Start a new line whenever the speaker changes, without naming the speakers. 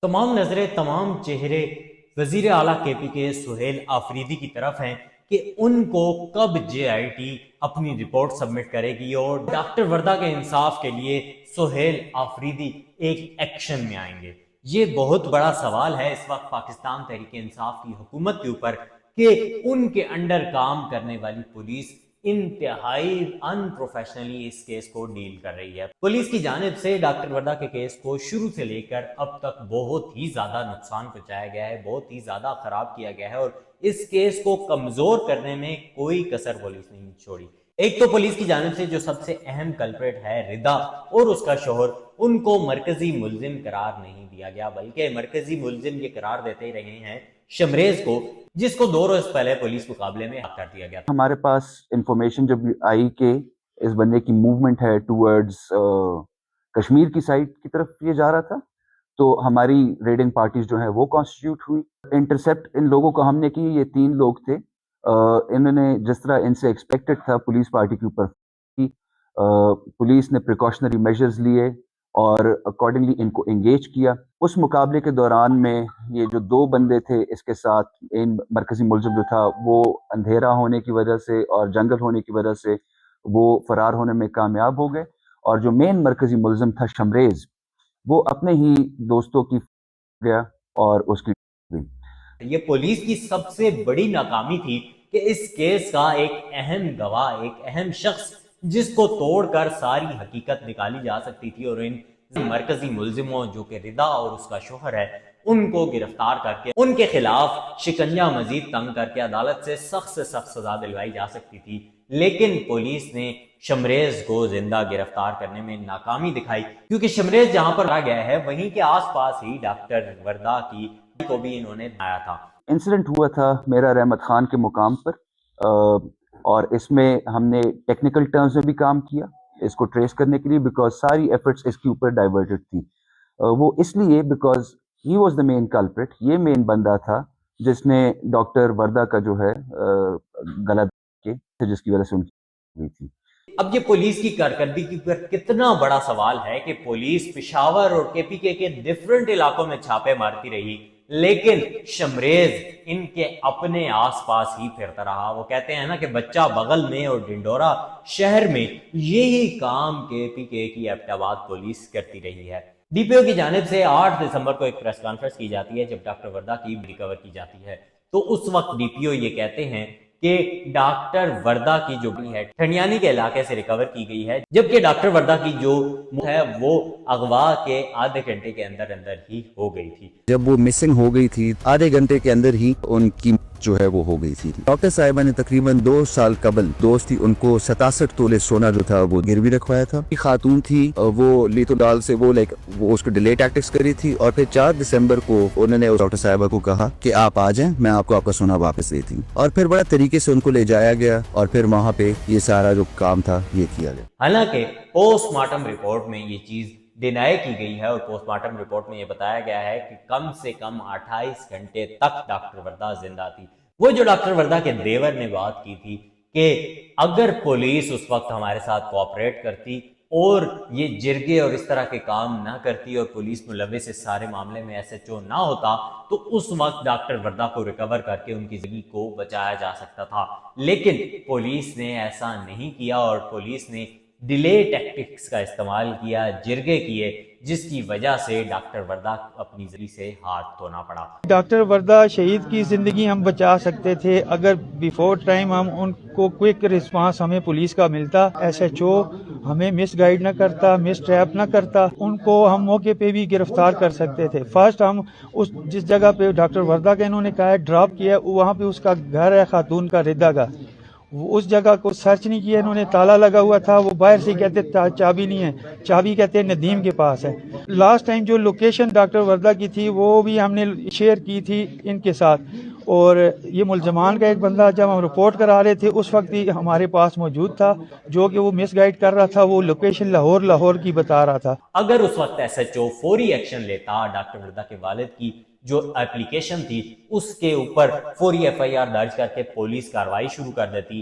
تمام نظریں، تمام چہرے وزیر اعلیٰ کے پی کے سہیل آفریدی کی طرف ہیں کہ ان کو کب جے آئی ٹی اپنی رپورٹ سبمٹ کرے گی اور ڈاکٹر وردہ کے انصاف کے لیے سہیل آفریدی ایک ایکشن میں آئیں گے۔ یہ بہت بڑا سوال ہے اس وقت پاکستان تحریک انصاف کی حکومت کے اوپر کہ ان کے انڈر کام کرنے والی پولیس انتہائی ان پروفیشنلی اس کیس کو ڈیل کر رہی ہے۔ پولیس کی جانب سے ڈاکٹر وردہ کے کیس کو شروع سے لے کر اب تک بہت ہی زیادہ نقصان پہنچایا گیا ہے، بہت ہی زیادہ خراب کیا گیا ہے اور اس کیس کو کمزور کرنے میں کوئی کسر پولیس نے نہیں چھوڑی۔ ایک تو پولیس کی جانب سے جو سب سے اہم کلپریٹ ہے ردا اور اس کا شوہر، ان کو مرکزی ملزم قرار نہیں دیا گیا، بلکہ مرکزی ملزم یہ قرار دیتے رہے ہیں شمریز کو، جس کو 2 روز پہلے پولیس مقابلے میں کر دیا گیا تھا۔
ہمارے پاس انفارمیشن جب آئی کہ اس بندے کی موومنٹ ہے ٹورڈز کشمیر کی سائڈ کی طرف یہ جا رہا تھا، تو ہماری ریڈنگ پارٹیز جو ہیں وہ کانسٹیٹیوٹ ہوئی۔ انٹرسیپٹ ان لوگوں کو ہم نے کی، یہ 3 لوگ تھے۔ انہوں نے جس طرح ان سے ایکسپیکٹڈ تھا پولیس پارٹی کے اوپر کی، پولیس نے پریکاشنری میجرز لیے اور اکارڈنگلی ان کو انگیج کیا۔ اس مقابلے کے دوران میں یہ جو 2 بندے تھے اس کے ساتھ، ان مرکزی ملزم جو تھا وہ اندھیرا ہونے کی وجہ سے اور جنگل ہونے کی وجہ سے وہ فرار ہونے میں کامیاب ہو گئے، اور جو مین مرکزی ملزم تھا شمریز، وہ اپنے ہی دوستوں کی گیا اور اس کی ہوئی۔
یہ پولیس کی سب سے بڑی ناکامی تھی کہ اس کیس کا ایک اہم گواہ، ایک اہم شخص جس کو توڑ کر ساری حقیقت نکالی جا سکتی تھی اور ان مرکزی ملزموں جو کہ ردا اور اس کا شوہر ہے ان کو گرفتار کر کے ان کے خلاف شکنجہ مزید تنگ کر کے عدالت سے سخت سزا دلوائی جا سکتی تھی، لیکن پولیس نے شمریز کو زندہ گرفتار کرنے میں ناکامی دکھائی، کیونکہ شمریز جہاں پر رہ گیا ہے وہیں کے آس پاس ہی ڈاکٹر وردہ کی کو بھی انہوں نے بنایا تھا۔
انسیڈنٹ ہوا تھا میرا رحمت خان کے مقام پر، اور اس میں ہم نے ٹیکنیکل ٹرمز میں بھی کام کیا اس کو ٹریس کرنے کے لیے، بیکاز ساری ایفرٹس اس کے اوپر ڈائیورٹڈ تھی۔ وہ اس لیے because he was the main culprit, یہ مین بندہ تھا جس نے ڈاکٹر وردہ کا جو ہے گلا جس کی وجہ سے ان کی ہوئی تھی۔
اب یہ پولیس کی کارکردگی پر کتنا بڑا سوال ہے کہ پولیس پشاور اور کے پی کے ڈیفرنٹ علاقوں میں چھاپے مارتی رہی، لیکن شمریز ان کے اپنے آس پاس ہی پھرتا رہا۔ وہ کہتے ہیں نا کہ بچہ بغل میں اور ڈنڈورا شہر میں یہی کام کے پی کے کی ایبٹ آباد پولیس کرتی رہی ہے۔ ڈی پی او کی جانب سے 8 دسمبر کو ایک پریس کانفرنس کی جاتی ہے جب ڈاکٹر وردہ کی ریکور کی جاتی ہے، تو اس وقت ڈی پی او یہ کہتے ہیں کہ ڈاکٹر وردہ کی جو ہے ٹھنڈیانی کے علاقے سے ریکور کی گئی ہے، جبکہ ڈاکٹر وردہ کی جو ہے وہ اغوا کے آدھے گھنٹے کے اندر ہی ہو گئی تھی۔
جب وہ مسنگ ہو گئی تھی آدھے گھنٹے کے اندر ہی ان کی جو ہے وہ ہو گئی تھی۔ ڈاکٹر صاحبہ نے تقریباً 2 سال قبل دوست تھی ان کو 67 تولے سونا جو تھا وہ گروی رکھوایا تھا۔ خاتون تھی وہ لیتو ڈال سے وہ اس کو ڈیلے ٹیکٹکس کری تھی، اور پھر 4 دسمبر کو انہوں نے ڈاکٹر صاحبہ کو کہا کہ آپ آ جائیں، میں آپ کو سونا واپس دیتی ہوں، اور پھر بڑا طریقے سے ان کو لے جایا گیا اور پھر وہاں پہ یہ سارا جو کام تھا یہ کیا گیا۔
حالانکہ پوسٹ مارٹم رپورٹ میں یہ چیز ڈینائی کی گئی ہے اور پوسٹ مارٹم رپورٹ میں یہ بتایا گیا ہے کہ کم سے کم 28 گھنٹے تک ڈاکٹر وردہ زندہ تھی۔ وہ جو ڈاکٹر وردہ کے دیور نے بات کی تھی کہ اگر پولیس اس وقت ہمارے ساتھ کوآپریٹ کرتی اور یہ جرگے اور اس طرح کے کام نہ کرتی اور پولیس ملوث اس سارے معاملے میں ایس ایچ او نہ ہوتا تو اس وقت ڈاکٹر وردہ کو ریکور کر کے ان کی زندگی کو بچایا جا سکتا تھا، لیکن پولیس نے ایسا نہیں کیا اور پولیس نے ڈیلے ٹیکٹکس کا استعمال کیا، جرگے کیے، جس کی وجہ سے ڈاکٹر وردہ اپنی زندگی سے ہاتھ دھونا پڑا۔
ڈاکٹر وردہ شہید کی زندگی ہم بچا سکتے تھے اگر بیفور ٹائم ہم ان کو کوئک رسپانس ہمیں پولیس کا ملتا، ایس ایچ او ہمیں مس گائیڈ نہ کرتا، مس ٹریپ نہ کرتا، ان کو ہم موقع پہ بھی گرفتار کر سکتے تھے۔ فرسٹ ہم جس جگہ پہ ڈاکٹر وردہ کا انہوں نے کہا ہے ڈراپ کیا، وہاں پہ اس کا گھر ہے خاتون کا ردا کا، اس جگہ کو سرچ نہیں کیا انہوں نے، تالا لگا ہوا تھا، وہ باہر سے کہتے چابی نہیں ہے، چابی کہتے ندیم کے پاس ہے۔ لاسٹ ٹائم جو لوکیشن ڈاکٹر وردہ کی تھی وہ بھی ہم نے شیئر کی تھی ان کے ساتھ، اور یہ ملزمان کا ایک بندہ جب ہم رپورٹ کرا رہے تھے اس وقت ہی ہمارے پاس موجود تھا، جو کہ وہ مس گائیڈ کر رہا تھا، وہ لوکیشن لاہور کی بتا رہا تھا۔
اگر اس وقت ایس ایچ او فوری ایکشن لیتا، ڈاکٹر وردہ کے والد کی جو اپلیکیشن تھی اس کے اوپر فوری ایف آئی آر درج کر کے پولیس کارروائی شروع کر دیتی،